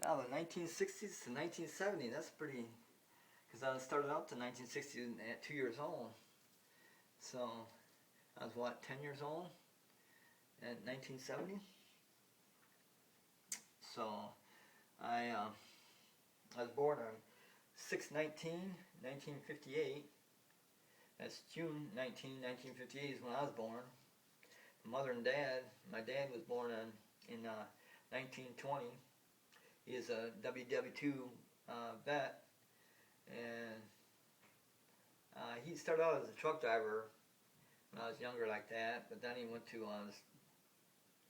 Wow, the 1960s to 1970, that's pretty, because I started out to 1960 at 2 years old. So I was what, 10 years old at 1970? So I, uh, I was born on 6/19, 1958. That's June 19, 1958 is when I was born. My mother and dad, my dad was born in 1920. He is a WW2 vet, and he started out as a truck driver when I was younger like that. But then he went to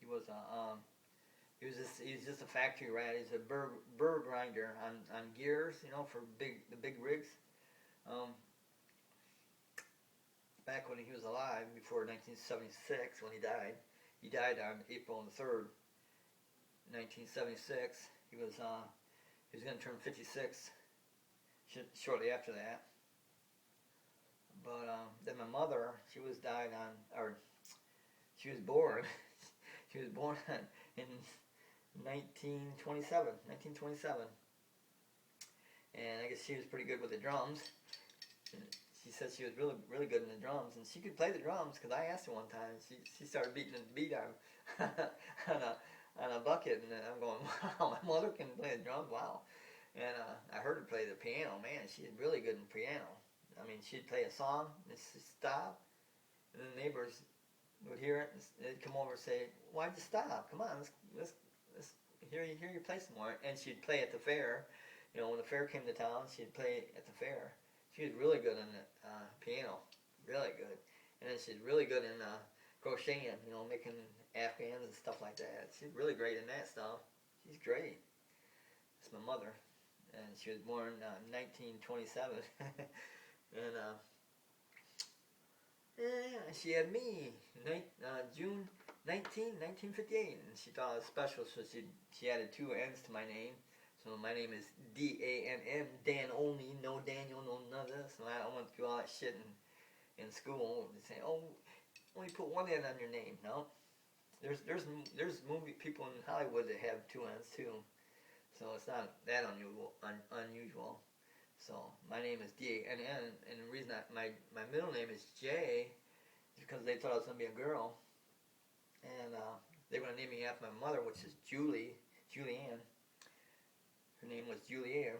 he was a he's just a factory rat. He's a burr grinder on gears, for the big rigs. Um, Back when he was alive, before 1976, when he died. He died on April the 3rd, 1976. He was going to turn 56 shortly after that. But then my mother, she was born. She was born in 1927. 1927. And I guess she was pretty good with the drums. And she said she was really, really good in the drums, and she could play the drums. Because I asked her one time, she started beating the beat on on a bucket, and I'm going, wow, my mother can play the drums, wow. And I heard her play the piano. Man, she's really good in piano. I mean, she'd play a song, and she'd stop, and the neighbors would hear it, and they'd come over and say, "Why'd you stop? Come on, let's hear you play some more." And she'd play at the fair. When the fair came to town, she'd play at the fair. She was really good on the piano, really good. And then she's really good in crocheting, making afghans and stuff like that. She's really great in that stuff. She's great. That's my mother, and she was born 1927. And yeah, she had me, June 19, 1958, and she thought it was special, so she added two N's to my name. So my name is D-A-N-N, Dan only, no Daniel, no none of this. And I went through all that shit in school. They say, oh, only put one N on your name. No, there's movie people in Hollywood that have two N's too. So it's not that unusual. So my name is D-A-N-N, and the reason my middle name is J is because they thought I was going to be a girl. And they were going to name me after my mother, which is Julianne. Her name was Julier.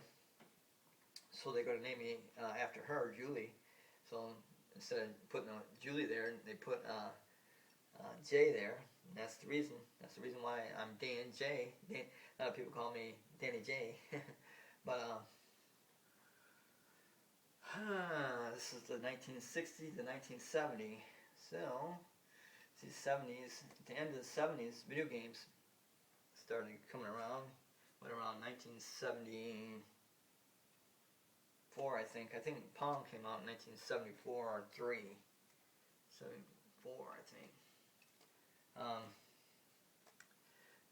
So they're going to name me after her, Julie. So instead of putting Julie there, they put J there. And that's the reason. That's the reason why I'm Dan J. A lot of people call me Danny J. But this is the 1960s to 1970. So, these 70s, at the end of the 70s, video games started coming around. Went around 1974, I think. I think Pong came out in 1974 or 3. 74, I think.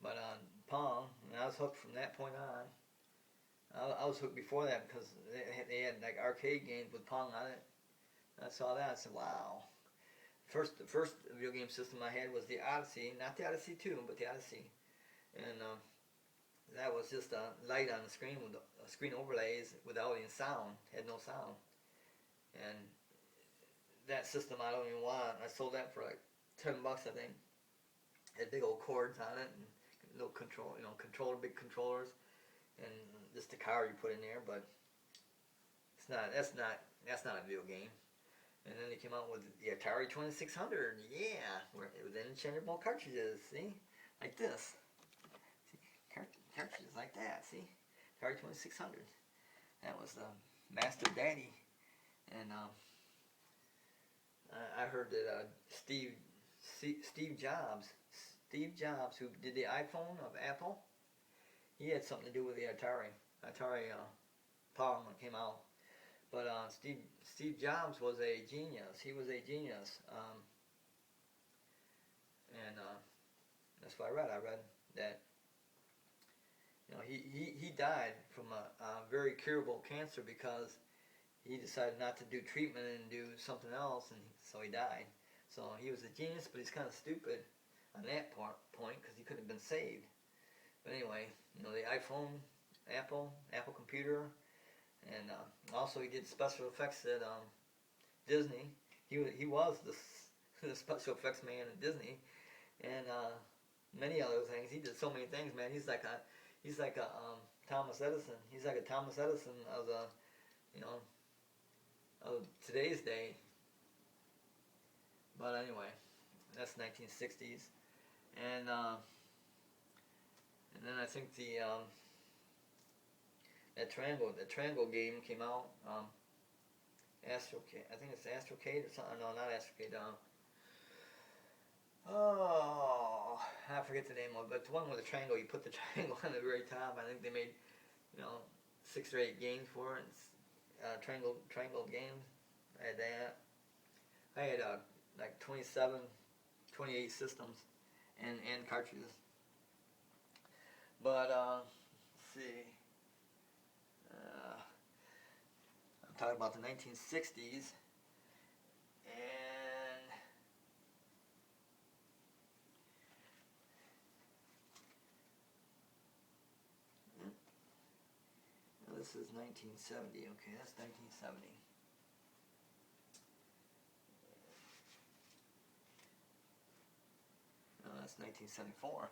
But Pong, and I was hooked from that point on. I was hooked before that because they had like arcade games with Pong on it. I saw that, I said, wow. The first video game system I had was the Odyssey, not the Odyssey 2, but the Odyssey. And that was just a light on the screen with screen overlays without any sound, had no sound. And that system I don't even want. I sold that for like $10, I think. Had big old cords on it and little big controllers, and just the car you put in there. But that's not a video game. And then they came out with the Atari 2600. Yeah, with interchangeable cartridges. See, like this. See, cartridges like that. See, Atari 2600. That was the Master Daddy. And I heard that Steve Jobs, who did the iPhone of Apple, he had something to do with the Atari Pong that came out. But Steve Jobs was a genius. He was a genius. And that's what I read. I read that he died from a very curable cancer because he decided not to do treatment and do something else, and so he died. So he was a genius, but he's kind of stupid on that point because he couldn't have been saved. But anyway, the iPhone Apple computer, and also he did special effects at Disney. He was the special effects man at Disney, and many other things. He did so many things, man. He's like a Thomas Edison. He's like a Thomas Edison of the you know of today's day. But anyway, that's 1960s, and and then I think the Triangle game came out. Astrocade, I think it's Astrocade or something. No, not Astrocade. Oh, I forget the name of it, but the one with the triangle, you put the triangle on the very top. I think they made, 6 or 8 games for it. Triangle games. I had that. I had like 27, 28 systems and cartridges. But let's see. I'm talking about the 1960s, and this is 1970. Okay, that's 1970. No, that's 1974.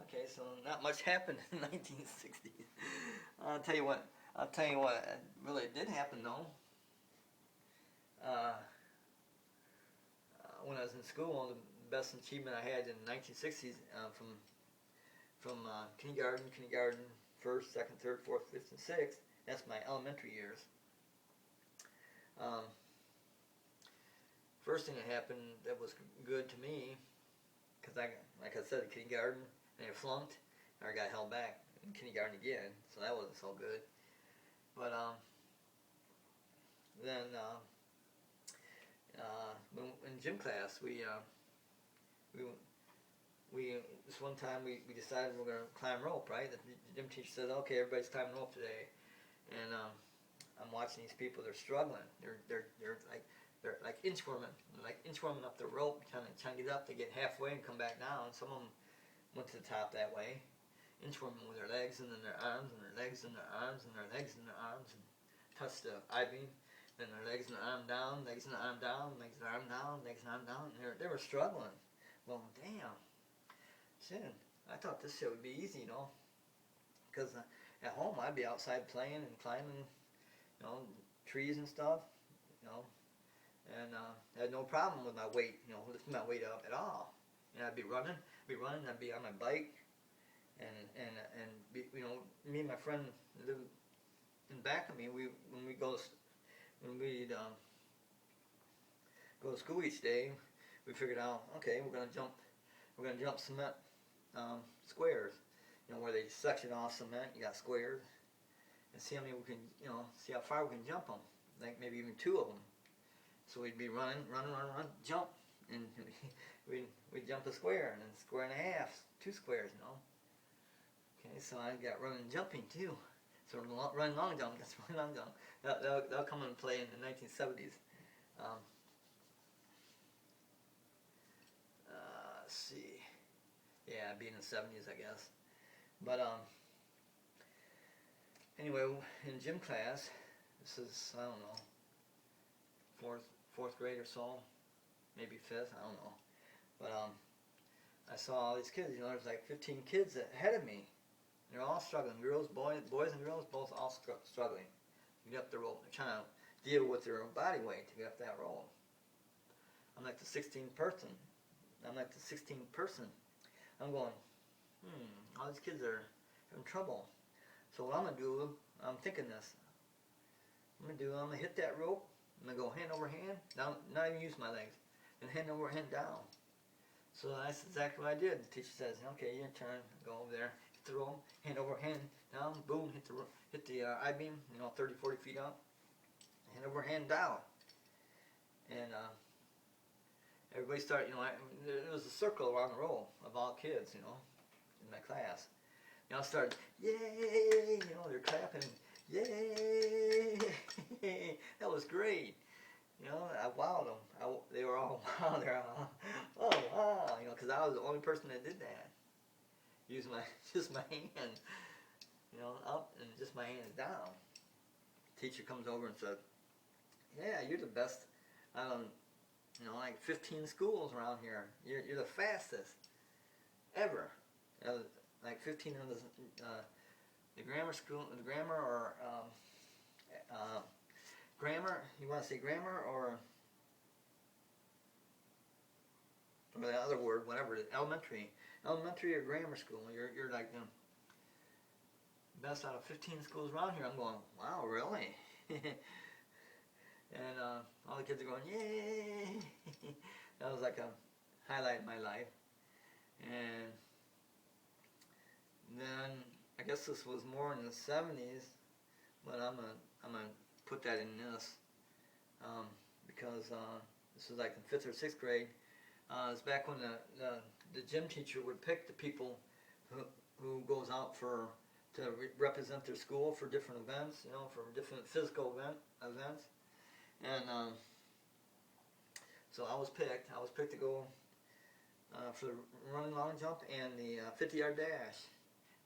Okay, so not much happened in the 1960s. I'll tell you what. Really did happen though. Uh, when I was in school, the best achievement I had in the 1960s from kindergarten, first, second, third, fourth, fifth, and sixth. That's my elementary years. Um, First thing that happened that was good to me, because like I said, kindergarten, and I flunked, and I got held back in kindergarten again, so that wasn't so good. But then in gym class, we this one time we decided we're gonna climb rope, right? The gym teacher said, "Okay, everybody's climbing rope today," and I'm watching these people. They're struggling. They're like inchworming. They're like inchworming up the rope, trying to get up. They get halfway and come back down. Some of them went to the top that way, inchworming with their legs and then their arms and their legs and their arms and their legs and their arms, and touch the I-beam. Then their legs and their arm down, legs and their arm down, legs and their arm down, legs and arm down. And they were struggling. Well, damn. Shit, I thought this shit would be easy, because at home I'd be outside playing and climbing, trees and stuff, and I had no problem with my weight, lifting my weight up at all. And I'd be running, I'd be on my bike, and be, me and my friend lived in back of me. When we'd go to school each day, we figured out, okay, we're gonna jump cement squares, where they section off cement. You got squares, and see how many we can, see how far we can jump them. Like maybe even 2 of them. So we'd be run, jump, and we'd jump a square, and then square and a half, 2 squares, Okay, so I got running and jumping too. So run long jump, that's run long jump. That'll come into play in the 1970s. Let's see. Yeah, being in the 70s, I guess. But anyway, in gym class, this is, I don't know, fourth grade or so, maybe fifth, I don't know. But I saw all these kids. There's like 15 kids ahead of me. They're all struggling. Boys and girls, both all struggling to get up the rope. They're trying to deal with their body weight to get up that rope. I'm like the 16th person. I'm going, all these kids are having trouble. So what I'm going to do, I'm thinking this. I'm going to hit that rope. I'm going to go hand over hand, down, not even use my legs, and hand over hand down. So that's exactly what I did. The teacher says, okay, your turn. Go over there, hit the rope, hand over hand down, boom, hit the I-beam, 30, 40 feet up, hand over hand down. And everybody started, there was a circle around the row of all kids, in my class. They all started, yay, they're clapping, yay, that was great. I wowed them. They were all wow. They're all, oh wow, because I was the only person that did that. use my just my hand, up and just my hands down. Teacher comes over and said, "Yeah, you're the best. Um, like 15 schools around here. You're the fastest ever. Like 15 of the grammar school, the grammar or uh, grammar. You want to say grammar or the other word, whatever. Elementary or grammar school. You're like the best out of 15 schools around here." I'm going, "Wow, really?" And all the kids are going, "Yay!" That was like a highlight in my life. And then I guess this was more in the 70s, but I'm gonna put that in this because this was like in 5th or 6th grade. It's back when the gym teacher would pick the people who goes out to represent their school for different events, for different physical events. And so I was picked. I was picked to go for the running long jump and the 50-yard dash.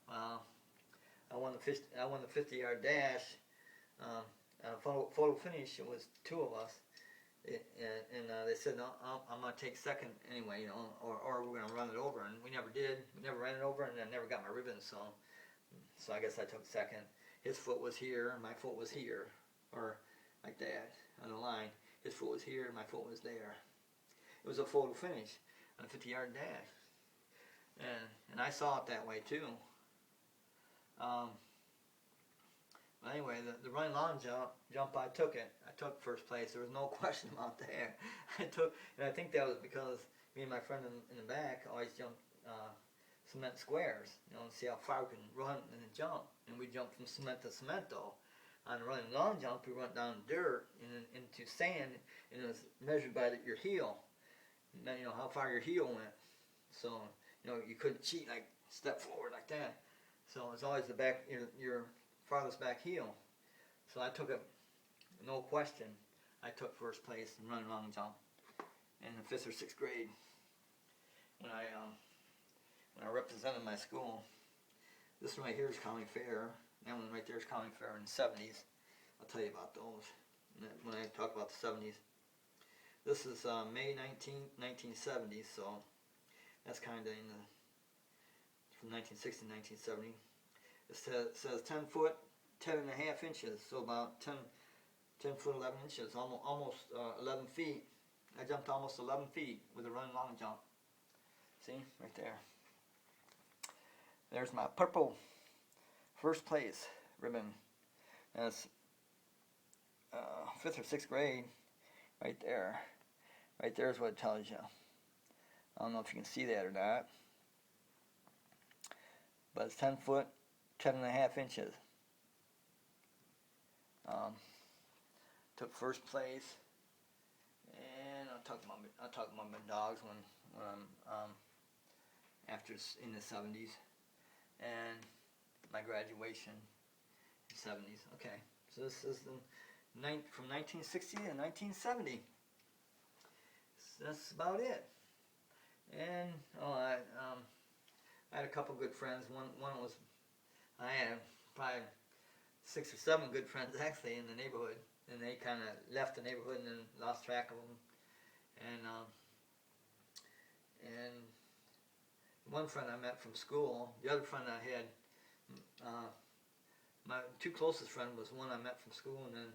I won the 50-yard dash. Photo finish. It was 2 of us, and they said, "No, I'm gonna take second anyway, or we're gonna run it over." And we never did. We never ran it over, and I never got my ribbon. So I guess I took second. His foot was here, my foot was here, or like that on the line. His foot was here, my foot was there. It was a photo finish on a 50-yard dash, and I saw it that way too. But anyway, the running long jump, I took it. I took first place. There was no question about that. And I think that was because me and my friend in the back always jumped cement squares, and see how far we can run and jump. And we jumped from cement to cement though. On the running long jump, we went down dirt and then into sand, and it was measured by your heel. And then, how far your heel went. So, you couldn't cheat, like step forward like that. So it's always the back, your farthest back heel. So I took it, no question. I took first place in running long jump in the 5th or 6th grade when I represented my school. This one right here is County Fair. That one right there is County Fair in the 70s. I'll tell you about those when I talk about the 70s. This is May 19th, 1970, so that's kind of from 1960 to 1970. It says 10 foot, 10 and a half inches, so about 10 foot 11 inches, almost 11 feet. I jumped almost 11 feet with a running long jump. See, right there. There's my purple first place ribbon. That's 5th or 6th grade, right there. Right there is what it tells you. I don't know if you can see that or not, but it's 10 foot, 10 and a half inches. Took first place, and I'll talk about my dogs when I'm after in the 70s, and my graduation in the 70s. Okay, so this is from 1960 to 1970. So that's about it. And I had a couple good friends. One was I had probably 6 or 7 good friends actually in the neighborhood, and they kind of left the neighborhood and then lost track of them. And one friend I met from school. The other friend I had, my 2 closest friends was one I met from school, and then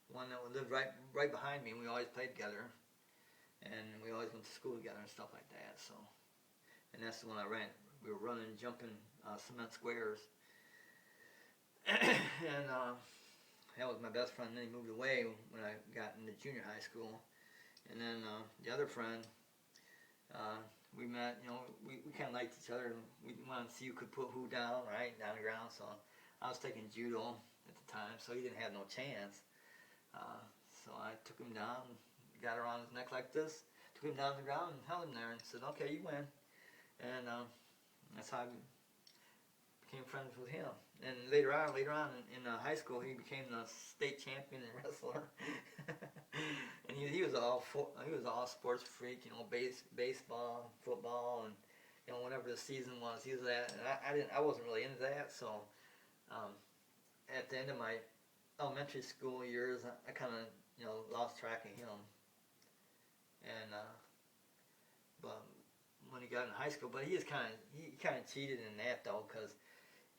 one that lived right behind me. And we always played together, and we always went to school together and stuff like that. So, and that's the one I ran. We were running, jumping cement squares, and that was my best friend. Then he moved away when I got into junior high school, and then the other friend, we met. We kind of liked each other. We wanted to see who could put who down, right, down the ground. So I was taking judo at the time, so he didn't have no chance. So I took him down, got around his neck like this, took him down to the ground and held him there and said, "Okay, you win." And that's how I became friends with him. And later on in high school, he became the state champion wrestler. And he was all sports freak, baseball, football, and you know, whenever the season was, he was at, and I wasn't really into that. So um, at the end of my elementary school years, I kind of, you know, lost track of him. And but when he got in high school, but he kind of cheated in that though, because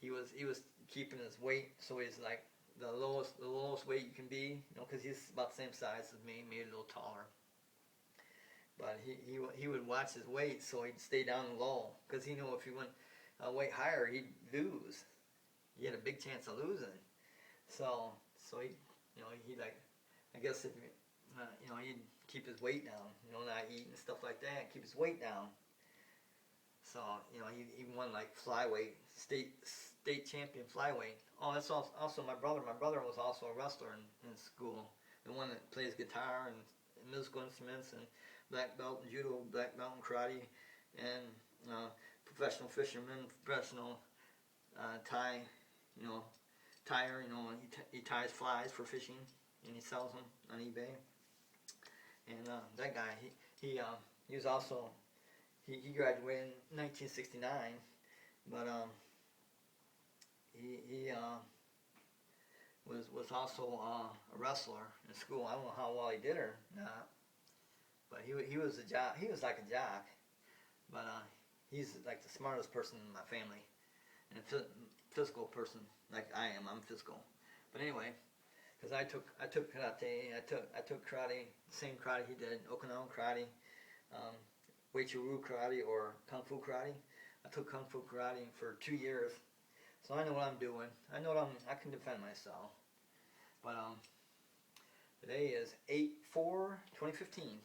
he was keeping his weight, so he's like the lowest weight you can be, you know, because he's about the same size as me, maybe a little taller. But he would watch his weight, so he'd stay down low, because he knew if he went weight higher, he'd lose. He had a big chance of losing. So he, you know, he like, I guess if you know, he'd keep his weight down, you know, not eat and stuff like that, keep his weight down. So you know, he won like flyweight, state champion flyweight. Oh, that's also my brother. My brother was also a wrestler in school. The one that plays guitar and musical instruments and black belt in judo, black belt in karate, and professional fisherman, professional tie, you know, tire. You know, he ties flies for fishing and he sells them on eBay. And that guy, he was also he graduated in 1969, but he was also a wrestler in school. I don't know how well he did or not, but he was a jock. He was like a jock, but he's like the smartest person in my family and a physical person like I am. I'm physical, but anyway, because I took karate. I took karate, the same karate he did, Okinawan karate, um, Wei Ru karate or Kung Fu karate. I took Kung Fu karate for 2 years, so I know what I'm doing. I know I can defend myself. But today is 8/4/2015.